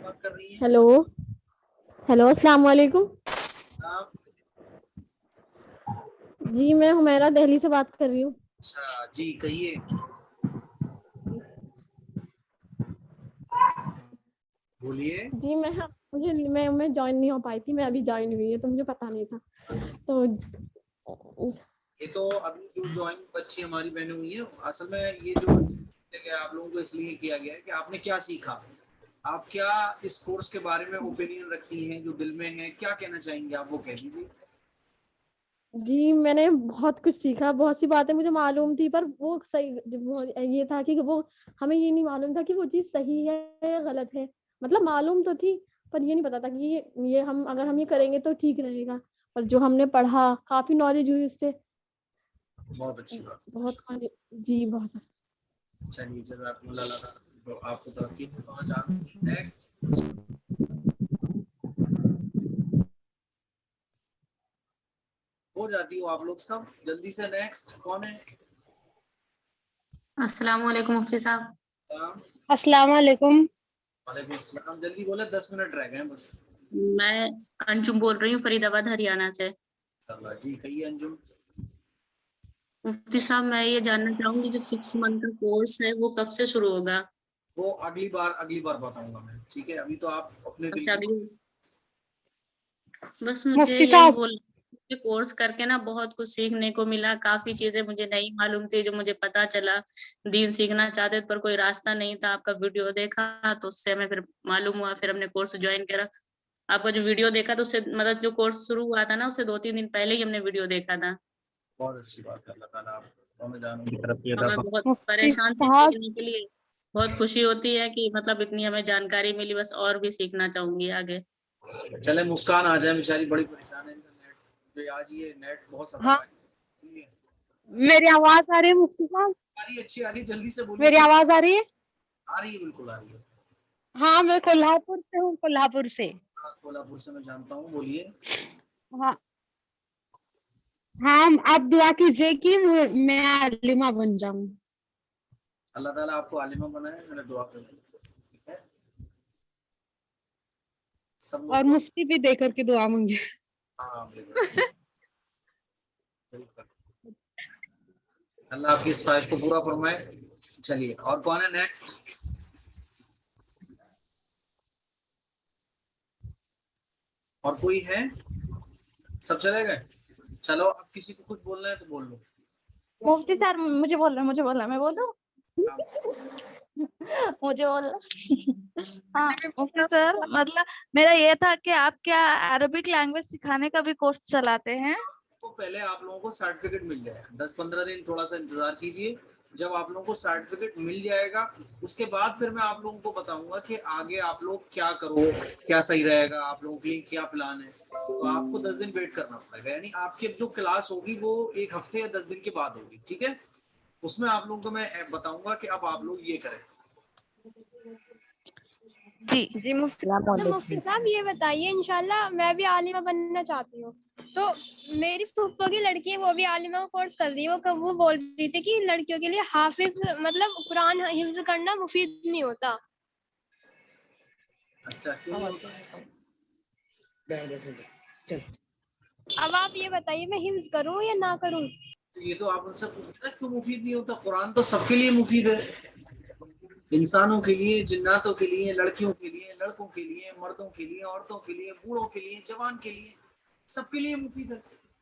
Speaker 3: बात कर रही है।
Speaker 16: हेलो हेलो, अस्सलाम वालेकुम। जी मैं हुमैरा दिल्ली से बात कर रही हूँ।
Speaker 3: अच्छा जी, कहिए। बोलिए।
Speaker 16: जी मैं ज्वाइन नहीं हो पाई थी, मैं अभी ज्वाइन हुई है तो मुझे पता नहीं था। तो
Speaker 3: ये तो अभी जो ज्वाइन बच्ची हमारी बहनें हुई है, असल में ये जो आप लोगों को इसलिए किया गया है कि आपने क्या सीखा, आप क्या इस कोर्स के बारे में ओपिनियन रखती हैं, जो दिल में है, क्या कहना चाहेंगे आप, वो कह दीजिए।
Speaker 16: जी मैंने बहुत कुछ सीखा, बहुत सी बातें मुझे मालूम थी, पर वो सही ये था कि वो हमें ये नहीं मालूम था कि वो चीज़ सही है या गलत है। मतलब मालूम तो थी, पर ये नहीं पता था कि ये हम अगर हम ये करेंगे तो ठीक रहेगा। और जो हमने पढ़ा, काफी नॉलेज हुई उससे।
Speaker 3: बहुत अच्छी बात।
Speaker 16: बहुत जी बहुत।
Speaker 3: चलिए जज़ाकल्लाह खैर, तो आपको तरक्की हो। नेक्स्ट हो जाती हो आप लोग सब जल्दी से। नेक्स्ट कौन है?
Speaker 14: अस्सलाम वालेकुम मुफ्ती साहब।
Speaker 2: अस्सलाम वालेकुम।
Speaker 3: वालेकुम अस्सलाम। जल्दी बोले, 10 मिनट रह गए हैं बस।
Speaker 14: मैं अंजुम बोल रही हूँ फरीदाबाद हरियाणा से।
Speaker 3: माशाल्लाह जी, कहिए अंजुम।
Speaker 14: मुफ्ती साहब मैं ये जानना चाहूंगी जो 6 मंथ का कोर्स है वो कब से शुरू होगा?
Speaker 3: वो अगली बार बताऊंगा मैं, ठीक है? अभी तो आप अपने दिल
Speaker 14: अच्छा
Speaker 3: की
Speaker 14: बस मुझे
Speaker 2: मुफ्ती
Speaker 14: यही
Speaker 2: साहब।
Speaker 14: बोल कोर्स करके ना बहुत कुछ सीखने को मिला, काफी चीजें मुझे नहीं मालूम थी जो मुझे पता चला। दीन सीखना चाहते पर कोई रास्ता नहीं था, आपका वीडियो देखा तो उससे हमें फिर मालूम हुआ, फिर हमने कोर्स ज्वाइन करा। आपका जो वीडियो देखा तो उससे मतलब जो कोर्स शुरू हुआ था ना उससे 2-3 दिन पहले ही हमने वीडियो देखा था।
Speaker 3: बहुत अच्छी बात है। अल्लाह ताला आपको जानने की तरफ किया
Speaker 14: हमें
Speaker 3: था।
Speaker 14: बहुत
Speaker 2: मुफ्ती
Speaker 14: परेशान थे
Speaker 2: साहब।
Speaker 14: सीखने के लिए, बहुत खुशी होती है कि मतलब इतनी हमें जानकारी मिली, बस और भी सीखना चाहूंगी आगे।
Speaker 3: चले मुस्कान आ जाए, बेचारी बड़ी परेशान है इंटरनेट पे, आज ये नेट बहुत सता
Speaker 2: हाँ,
Speaker 3: रहा है।
Speaker 2: मेरी आवाज आ रही है मुफ्ती साहब?
Speaker 3: आ रही, अच्छी आ रही, जल्दी से बोलिए।
Speaker 2: मेरी आवाज आ रही है?
Speaker 3: आ रही है, बिल्कुल आ रही है।
Speaker 2: हाँ, मैं कोल्हापुर से हूँ, कोल्हापुर से।
Speaker 3: कोल्हापुर से मैं जानता हूँ, बोलिए।
Speaker 2: हाँ हाँ, आप दुआ कीजिए कि मैं आलिमा बन जाऊं।
Speaker 3: अल्लाह ताला आपको आलिमा बनाए, मैंने दुआ कर दी, ठीक है? सब
Speaker 2: और
Speaker 3: लोग
Speaker 2: मुफ्ती भी दे करके दुआ मांगे।
Speaker 3: हाँ बिल्कुल। अल्लाह आपकी इस ख्वाहिश को पूरा फरमाए। चलिए, और कौन है नेक्स्ट? और कोई है? सब चले गए? चलो, अब किसी को कुछ बोलना है तो बोल लो।
Speaker 5: मुफ्ती सर मुझे बोलना मैं बोलूं? मुझे बोलना। हाँ मुफ्ती सर, मतलब मेरा ये था कि आप क्या अरबिक लैंग्वेज सिखाने का भी कोर्स चलाते हैं?
Speaker 3: तो पहले आप लोगों को सर्टिफिकेट मिल जाए, 10-15 दिन थोड़ा सा इंतजार कीजिए। जब आप लोगों को सर्टिफिकेट मिल जाएगा उसके बाद फिर मैं आप लोगों को बताऊंगा कि आगे आप लोग क्या करो, क्या सही रहेगा, आप लोगों के लिए क्या प्लान है। तो आपको 10 दिन वेट करना पड़ेगा, यानी आपकी जो क्लास होगी वो 1 हफ्ते या 10 दिन के बाद होगी, ठीक है? उसमें आप लोगों को मैं बताऊंगा कि अब आप लोग ये करें।
Speaker 4: जी मुफ्ती साहब ये बताइए, इंशाल्लाह मैं भी आलिमा बनना चाहती हूँ, तो मेरी फूफो की लड़की है वो भी आलिमा का कोर्स कर रही है। वो बोल रही थी कि लड़कियों के लिए हाफिज मतलब कुरान हिफ्ज करना मुफीद नहीं होता।
Speaker 3: अच्छा क्यों?
Speaker 4: अब आप ये बताइए मैं हिफ्ज करूँ या ना करूँ?
Speaker 3: ये तो आप उनसे पूछना क्यों मुफीद नहीं होता। कुरान तो सबके लिए मुफीद है, इंसानों के लिए, जिन्नातों के लिए, लड़कियों के लिए, लड़कों के लिए, मर्दों के लिए, औरतों के लिए, बूढ़ों के लिए, जवान के लिए, सबके लिए मुफीद है।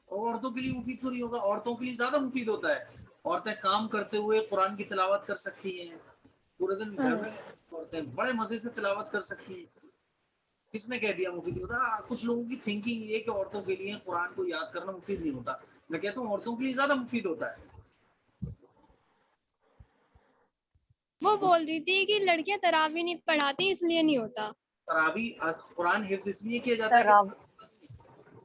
Speaker 3: और औरतों के लिए मुफीद तो नहीं होगा, औरतों के लिए ज्यादा मुफीद होता है। औरतें काम करते हुए कुरान की तिलावत कर सकती हैं, पूरे दिन घर में औरतें बड़े मजे से तिलावत कर सकती हैं। किसने कह दिया मुफीद नहीं होता? कुछ लोगों की थिंकिंग ये कि औरतों के लिए कुरान को याद करना मुफीद नहीं होता। मैं कहता हूँ औरतों के लिए ज्यादा मुफीद होता है।
Speaker 4: वो बोल रही थी कि लड़कियां तरावी नहीं पढ़ाती इसलिए नहीं होता।
Speaker 3: तरावी कुरान हिफ्ज इसलिए किया जाता है,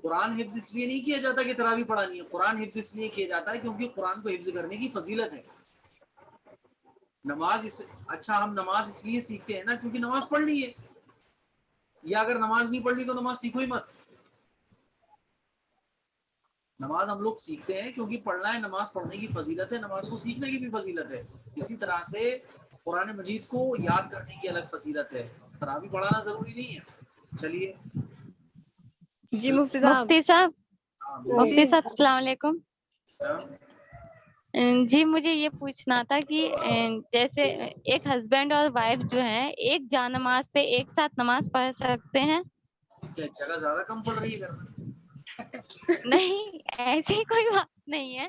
Speaker 3: कुरान हिफ्ज इसलिए नहीं किया जाता कि तरावी पढ़ानी है, कुरान हिफ्ज इसलिए किया जाता है क्योंकि कुरान को हिफ्ज करने की फजीलत है। नमाज अच्छा हम नमाज इसलिए सीखते हैं ना क्योंकि नमाज पढ़नी है, या अगर नमाज नहीं पढ़नी तो नमाज सीखो ही मत। नमाज हम लोग सीखते हैं क्योंकि पढ़ना है, नमाज पढ़ने की फजीलत है, नमाज को सीखने की भी फजीलत है। इसी तरह से कुरान मजीद को याद करने की अलग फजीलत है, तरावी पढ़ाना जरूरी नहीं है। चलिए
Speaker 1: जी मुफ्ती साहब।
Speaker 17: मुफ्ती साहब, मुफ्ती साहब अस्सलाम वालेकुम। जी मुझे ये पूछना था कि जैसे एक हस्बैंड और वाइफ जो हैं एक जानमाज पे एक साथ नमाज पढ़ सकते हैं?
Speaker 3: क्या जगह ज्यादा कम पड़ रही है घर में?
Speaker 17: नहीं ऐसी कोई बात नहीं है,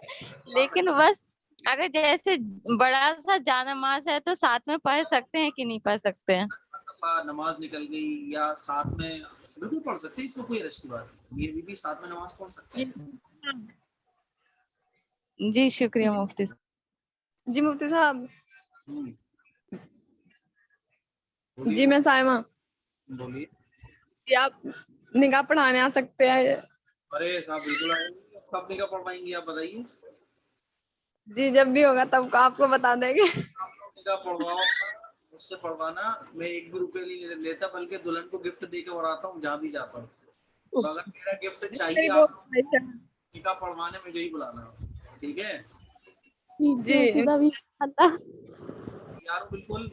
Speaker 17: लेकिन बस अगर जैसे बड़ा सा जानमाज है तो साथ में पढ़ सकते हैं कि नहीं पढ़ सकते हैं?
Speaker 3: दफा नमाज निकल गई या साथ में बिल्कुल पढ़ सकते हैं, इसमें कोई रश की बात नहीं, ये भी साथ में नमाज पढ़ सकते हैं।
Speaker 17: जी शुक्रिया मुफ्ती साहब।
Speaker 1: जी मुफ्ती साहब। जी मैं साइमा।
Speaker 3: बोलिए।
Speaker 1: जी आप निकाह पढ़ाने आ सकते हैं?
Speaker 3: अरे साहब बिल्कुल आएंगे, कब निकाह पढ़वाएंगे आप बताइए?
Speaker 1: जी जब भी होगा तब आपको बता देंगे।
Speaker 3: आप लोग निकाह पढ़वाओ, मुझसे पढ़वाना, मैं 1 भी रुपये नहीं लेता, बल्कि दुल्हन को गिफ्ट दे के उड़ाता हूँ जहाँ भी जाता हूँ। तो अगर मेरा गिफ्ट चाहिए आप निकाह पढ़वाने में यही बुलाना, ठीक है?
Speaker 1: जी
Speaker 3: यार बिल्कुल,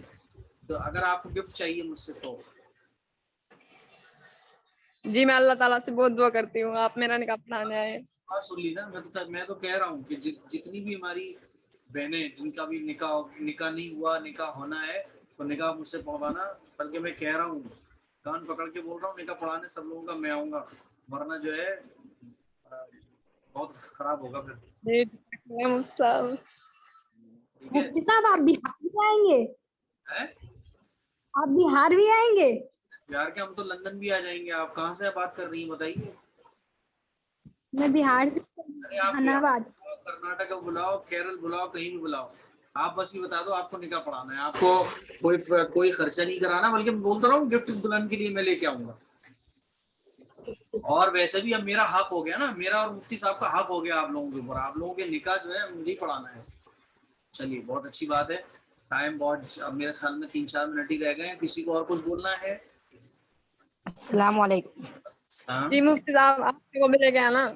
Speaker 3: तो अगर आपको गिफ्ट चाहिए मुझसे तो
Speaker 1: जी मैं अल्लाह ताला से बहुत दुआ करती हूँ आप मेरा निकाह पढ़ाने आए।
Speaker 3: सुन ली ना, मैं तो कह रहा हूँ कि जितनी भी हमारी बहनें जिनका भी निकाह नहीं हुआ, निकाह होना है, तो निकाह मुझसे पढ़वाना। बल्कि मैं कह रहा हूँ, कान पकड़ के बोल रहा हूँ, निकाह पढ़ाने सब लोगों का मैं आऊंगा, वरना जो है बहुत खराब होगा फिर।
Speaker 18: मुफ्ती साहब आप बिहार भी आएंगे?
Speaker 3: है?
Speaker 18: आप बिहार भी आएंगे?
Speaker 3: बिहार के हम तो लंदन भी आ जाएंगे। आप कहाँ से बात कर रही हैं बताइए?
Speaker 18: मैं बिहार से,
Speaker 3: जहानाबाद। कर्नाटक बुलाओ, केरल बुलाओ, कहीं भी बुलाओ, आप बस ये बता दो आपको निकाह पढ़ाना है। आपको कोई खर्चा नहीं कराना, बल्कि मैं बोलता रहा हूँ गिफ्ट दुल्हन के लिए मैं लेके आऊंगा। और वैसे भी अब मेरा हक हो गया ना, मेरा और मुफ्ती साहब का हक हो गया आप लोगों के ऊपर। आप लोगों के निकाह जो है मुझे ही पढ़ाना है। चलिए बहुत अच्छी बात है। टाइम बहुत, अब मेरे ख्याल में 3-4 मिनट ही रह गए हैं। किसी को और कुछ बोलना है?
Speaker 18: अस्सलाम वालेकुम।
Speaker 1: जी मुफ्ती साहब आपको को भी लेके आना।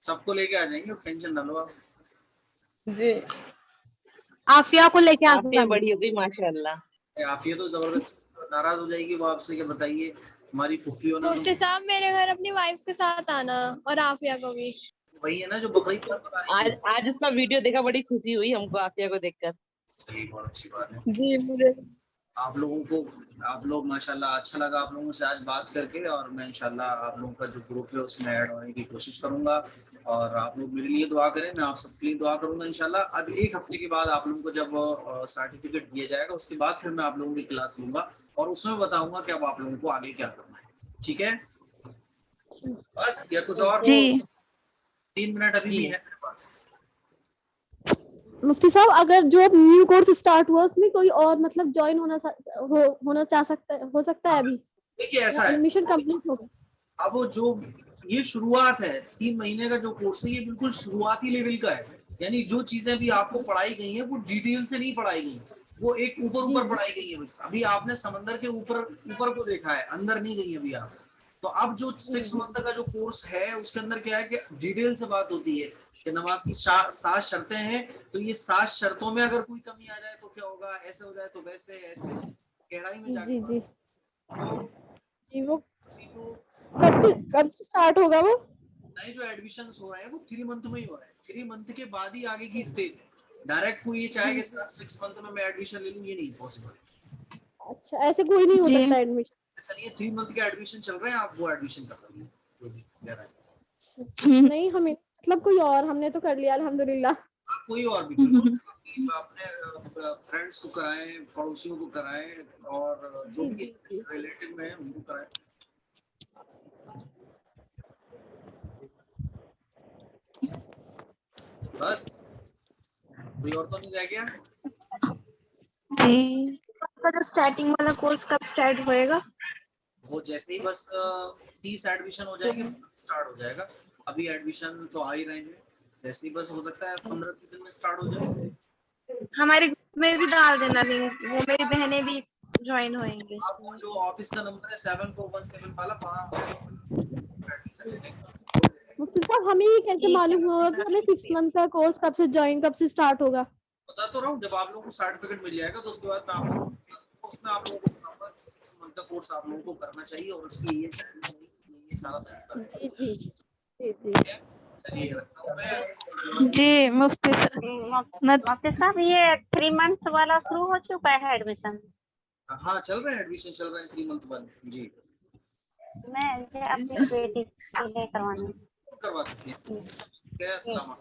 Speaker 3: सबको लेके आ जाएंगे, टेंशन ना लो आप।
Speaker 1: जी
Speaker 8: आफिया को लेके आ
Speaker 6: आफिया बड़ी हो गई माशाल्लाह।
Speaker 3: आफिया तो जबरदस्त नाराज हो जाएगी वो आपसे, क्या बताइए हमारी फुफी होना।
Speaker 4: मुफ्ती साहब मेरे घर अपनी वाइफ के साथ आना और आफिया को भी।
Speaker 3: वही है ना जो बकरीद पर
Speaker 6: आज उसका वीडियो देखा, बड़ी खुशी हुई हमको आफिया को देखकर।
Speaker 3: चलिए बहुत अच्छी बात है।
Speaker 1: जी मुझे
Speaker 3: आप लोग माशाल्लाह अच्छा लगा आप लोगों से आज बात करके, और मैं इंशाल्लाह आप लोगों का जो ग्रुप है उसमें ऐड होने की कोशिश करूंगा। और आप लोग मेरे लिए दुआ करें, मैं आप सबके लिए दुआ करूंगा इंशाल्लाह। अब 1 हफ्ते के बाद आप लोगों को जब सर्टिफिकेट दिया जाएगा, उसके बाद फिर मैं आप लोगों की क्लास लूंगा और उसमें बताऊंगा कि अब आप लोगों को आगे क्या करना है। ठीक है? बस या कुछ और? 3 मिनट अभी भी है मेरे पास।
Speaker 16: मुफ्ती साहब अगर जो न्यू कोर्स स्टार्ट हुआ उसमें कोई और मतलब ज्वाइन होना चाह सकता है, हो सकता है? अभी
Speaker 3: देखिए ऐसा है,
Speaker 16: एडमिशन कंप्लीट हो गया।
Speaker 3: अब जो ये शुरुआत है, 3 महीने का जो कोर्स है, ये बिल्कुल शुरुआती लेवल का है। यानी जो चीजें भी आपको पढ़ाई गई हैं वो डिटेल से नहीं पढ़ाई गई, वो एक ऊपर पढ़ाई गई है। बस अभी आपने समंदर के ऊपर को देखा है, अंदर नहीं गई अभी आप। तो अब जो 6 मंथ का जो कोर्स है उसके अंदर क्या है कि डिटेल से बात होती है कि नमाज की 7 शर्तें हैं, तो ये 7 शर्तों में अगर कोई कमी आ जाए तो क्या होगा, ऐसे हो जाए तो वैसे, ऐसे गहराई में जाके।
Speaker 16: जी वो कब से स्टार्ट होगा वो?
Speaker 3: नहीं, जो एडमिशन हो रहे हैं वो 3 मंथ में ही हो रहा है। 3 मंथ के बाद ही आगे की स्टेज है। डायरेक्ट कोई ये चाहे कि 6 मंथ में मैं एडमिशन ले लूं, ये नहीं पॉसिबल।
Speaker 16: अच्छा ऐसे कोई नहीं हो सकता एडमिशन?
Speaker 3: ऐसा नहीं है, 3 मंथ के एडमिशन चल रहे हैं, आप वो एडमिशन कर लीजिए।
Speaker 16: नहीं हमें मतलब कोई और, हमने तो कर लिया अल्हम्दुलिल्लाह।
Speaker 3: कोई और भी अपने फ्रेंड्स को कराएं, पड़ोसियों को कराएं, और जो भी रिलेटिव में है उनको कराएं। बस कोई और तो नहीं रह गया?
Speaker 5: जी
Speaker 12: आपका जो स्टार्टिंग वाला कोर्स कब स्टार्ट होएगा?
Speaker 3: वो जैसे ही बस 30 एडमिशन हो जाएंगे स्टार्ट हो जाएगा। अभी एडमिशन तो आ ही रहे हैं, जैसे ही बस हो सकता है 15 दिन में स्टार्ट हो जाए।
Speaker 12: हमारे ग्रुप में भी डाल देना लिंक, वो मेरी बहनें भी ज्वाइन होएंगी
Speaker 3: आपको
Speaker 12: उसमें।
Speaker 3: जो ऑफिस का नंबर है 7417 वाला, वहाँ
Speaker 16: मुफ्ती साहब हमें ये कैसे मालूम होगा कि हमें 6 मंथ का कोर्स कब से ज्वाइन, कब से स्टार्ट होगा?
Speaker 3: बता तो रहा हूँ, जब आप लोगों को सर्टिफिकेट मिल जाएगा तो उसके बाद मैं आप लोगों को उसमें आप लोगों को बताऊंगा 6 मंथ का कोर्स आप लोगों को करना चाहिए और उसकी ये सारा तरीका है।
Speaker 16: जी जी जी जी।
Speaker 3: चलिए रखता हूँ मैं।
Speaker 5: जी मुफ्ती
Speaker 7: मुफ्ती साहब ये 3 मंथ वाला शुरू हो चुका है एडमिशन?
Speaker 3: हाँ चल रहे हैं, एडमिशन चल रहे हैं 3 मंथ बाद। जी
Speaker 7: मैं अपनी बेटी के लिए करवाना
Speaker 3: करवा सकती हैं। क्या अस्सलाम